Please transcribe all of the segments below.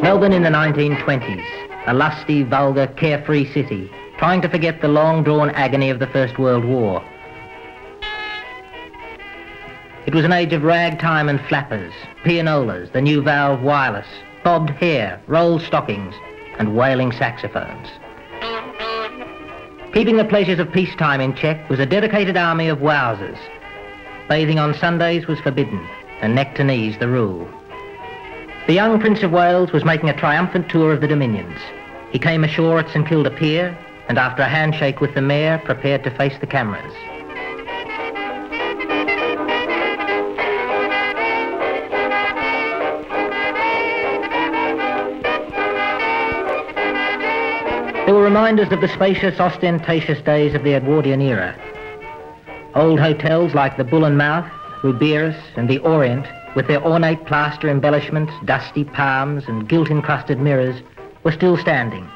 Melbourne in the 1920s, a lusty, vulgar, carefree city, trying to forget the long-drawn agony of the First World War. It was an age of ragtime and flappers, pianolas, the new valve wireless, bobbed hair, rolled stockings, and wailing saxophones. Keeping the pleasures of peacetime in check was a dedicated army of wowsers. Bathing on Sundays was forbidden, and neck to knees the rule. The young Prince of Wales was making a triumphant tour of the Dominions. He came ashore at St Kilda Pier, and after a handshake with the mayor, prepared to face the cameras. There were reminders of the spacious, ostentatious days of the Edwardian era. Old hotels like the Bull and Mouth, Ruberis and the Orient, with their ornate plaster embellishments, dusty palms and gilt-encrusted mirrors, were still standing.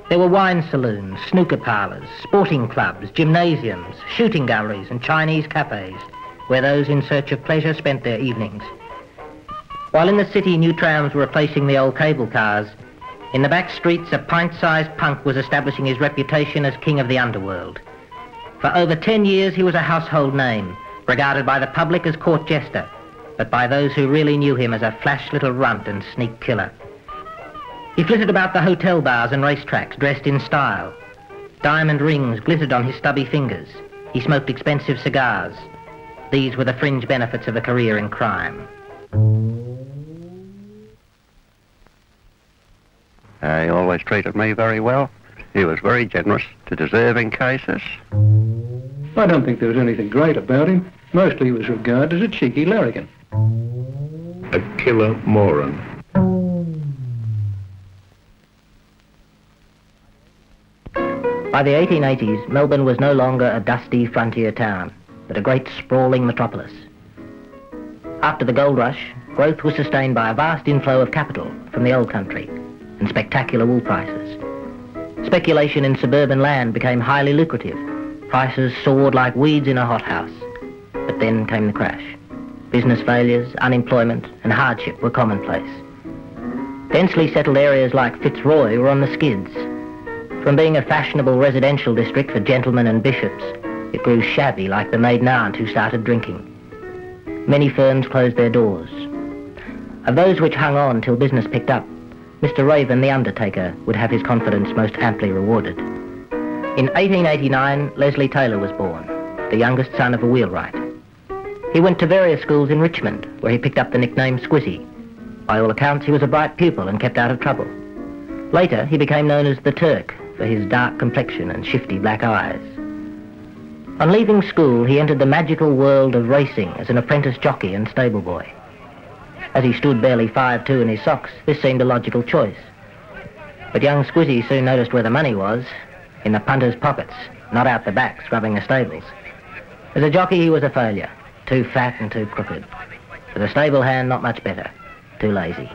There were wine saloons, snooker parlours, sporting clubs, gymnasiums, shooting galleries and Chinese cafes, where those in search of pleasure spent their evenings. While in the city new trams were replacing the old cable cars, in the back streets a pint-sized punk was establishing his reputation as king of the underworld. For over 10 years he was a household name, regarded by the public as court jester, but by those who really knew him as a flash little runt and sneak killer. He flitted about the hotel bars and racetracks dressed in style. Diamond rings glittered on his stubby fingers. He smoked expensive cigars. These were the fringe benefits of a career in crime. He always treated me very well. He was very generous to deserving cases. I don't think there was anything great about him. Mostly he was regarded as a cheeky larrikin. A killer moron. By the 1880s, Melbourne was no longer a dusty frontier town, but a great sprawling metropolis. After the gold rush, growth was sustained by a vast inflow of capital from the old country and spectacular wool prices. Speculation in suburban land became highly lucrative. Prices soared like weeds in a hothouse. But then came the crash. Business failures, unemployment and hardship were commonplace. Densely settled areas like Fitzroy were on the skids. From being a fashionable residential district for gentlemen and bishops, it grew shabby like the maiden aunt who started drinking. Many firms closed their doors. Of those which hung on till business picked up, Mr. Raven, the undertaker, would have his confidence most amply rewarded. In 1889, Leslie Taylor was born, the youngest son of a wheelwright. He went to various schools in Richmond, where he picked up the nickname Squizzy. By all accounts, he was a bright pupil and kept out of trouble. Later, he became known as the Turk for his dark complexion and shifty black eyes. On leaving school, he entered the magical world of racing as an apprentice jockey and stable boy. As he stood barely 5'2" in his socks, this seemed a logical choice. But young Squizzy soon noticed where the money was, in the punter's pockets, not out the back scrubbing the stables. As a jockey, he was a failure, too fat and too crooked. As a stable hand, not much better, too lazy.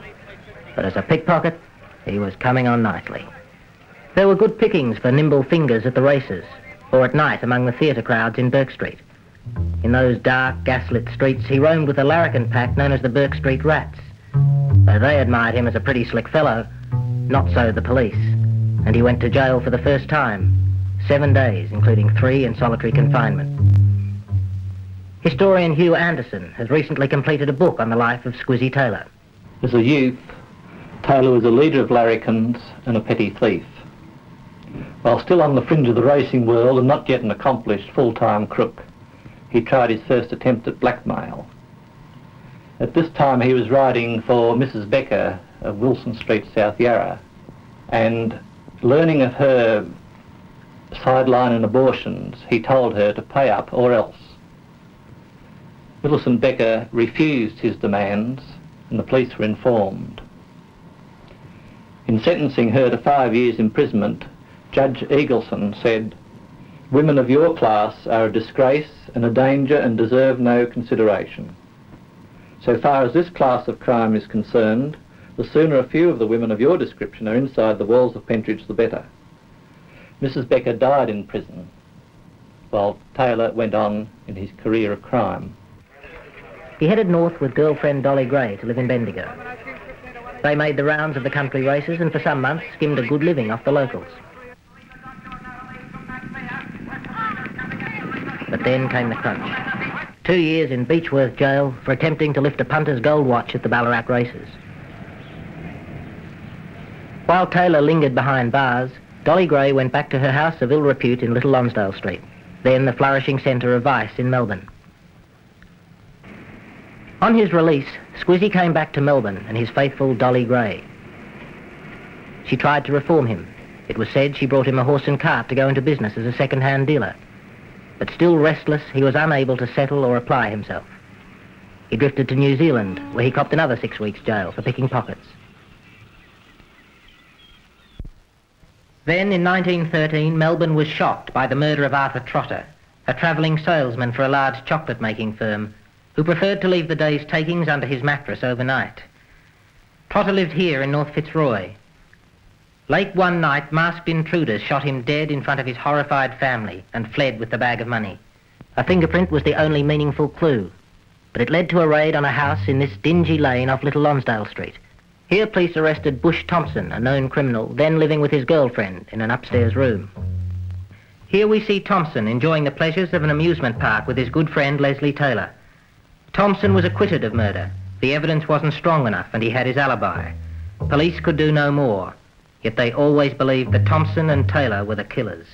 But as a pickpocket, he was coming on nicely. There were good pickings for nimble fingers at the races, or at night among the theatre crowds in Burke Street. In those dark, gaslit streets, he roamed with a larrikin pack known as the Burke Street Rats. Though they admired him as a pretty slick fellow, not so the police, and he went to jail for the first time, 7 days, including 3 in solitary confinement. Historian Hugh Anderson has recently completed a book on the life of Squizzy Taylor. As a youth, Taylor was a leader of larrikins and a petty thief. While still on the fringe of the racing world and not yet an accomplished full-time crook, he tried his first attempt at blackmail. At this time he was riding for Mrs. Becker of Wilson Street, South Yarra, and learning of her sideline and abortions, he told her to pay up or else. Millicent Becker refused his demands and the police were informed. In sentencing her to 5 years imprisonment, Judge Eagleson said, "Women of your class are a disgrace and a danger and deserve no consideration. So far as this class of crime is concerned, the sooner a few of the women of your description are inside the walls of Pentridge, the better." Mrs. Becker died in prison, while Taylor went on in his career of crime. He headed north with girlfriend Dolly Gray to live in Bendigo. They made the rounds of the country races and for some months skimmed a good living off the locals. But then came the crunch. 2 years in Beechworth jail for attempting to lift a punter's gold watch at the Ballarat races. While Taylor lingered behind bars, Dolly Gray went back to her house of ill repute in Little Lonsdale Street, then the flourishing centre of vice in Melbourne. On his release, Squizzy came back to Melbourne and his faithful Dolly Gray. She tried to reform him. It was said she brought him a horse and cart to go into business as a second-hand dealer. But still restless, he was unable to settle or apply himself. He drifted to New Zealand, where he copped another 6 weeks' jail for picking pockets. Then, in 1913, Melbourne was shocked by the murder of Arthur Trotter, a travelling salesman for a large chocolate-making firm, who preferred to leave the day's takings under his mattress overnight. Trotter lived here in North Fitzroy. Late one night, masked intruders shot him dead in front of his horrified family and fled with the bag of money. A fingerprint was the only meaningful clue, but it led to a raid on a house in this dingy lane off Little Lonsdale Street. Here police arrested Bush Thompson, a known criminal, then living with his girlfriend in an upstairs room. Here we see Thompson enjoying the pleasures of an amusement park with his good friend Leslie Taylor. Thompson was acquitted of murder. The evidence wasn't strong enough and he had his alibi. Police could do no more, yet they always believed that Thompson and Taylor were the killers.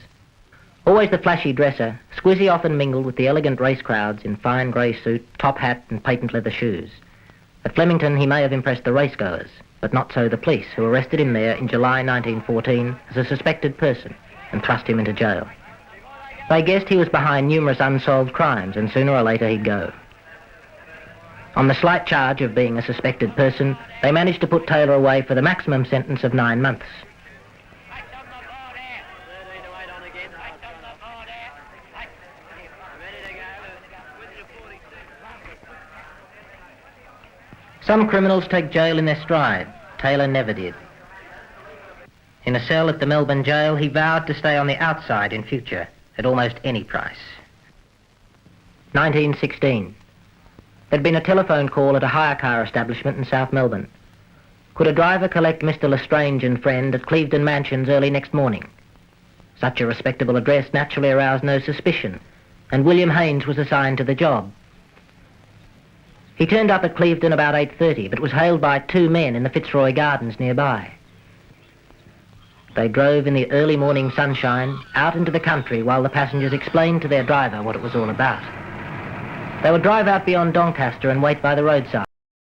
Always the flashy dresser, Squizzy often mingled with the elegant race crowds in fine grey suit, top hat and patent leather shoes. At Flemington he may have impressed the racegoers, but not so the police, who arrested him there in July 1914 as a suspected person and thrust him into jail. They guessed he was behind numerous unsolved crimes and sooner or later he'd go. On the slight charge of being a suspected person, they managed to put Taylor away for the maximum sentence of 9 months. Some criminals take jail in their stride. Taylor never did. In a cell at the Melbourne jail, he vowed to stay on the outside in future, at almost any price. 1916. There'd been a telephone call at a hire car establishment in South Melbourne. Could a driver collect Mr. Lestrange and friend at Clevedon Mansions early next morning? Such a respectable address naturally aroused no suspicion, and William Haynes was assigned to the job. He turned up at Clevedon about 8:30, but was hailed by 2 men in the Fitzroy Gardens nearby. They drove in the early morning sunshine out into the country while the passengers explained to their driver what it was all about. They would drive out beyond Doncaster and wait by the roadside.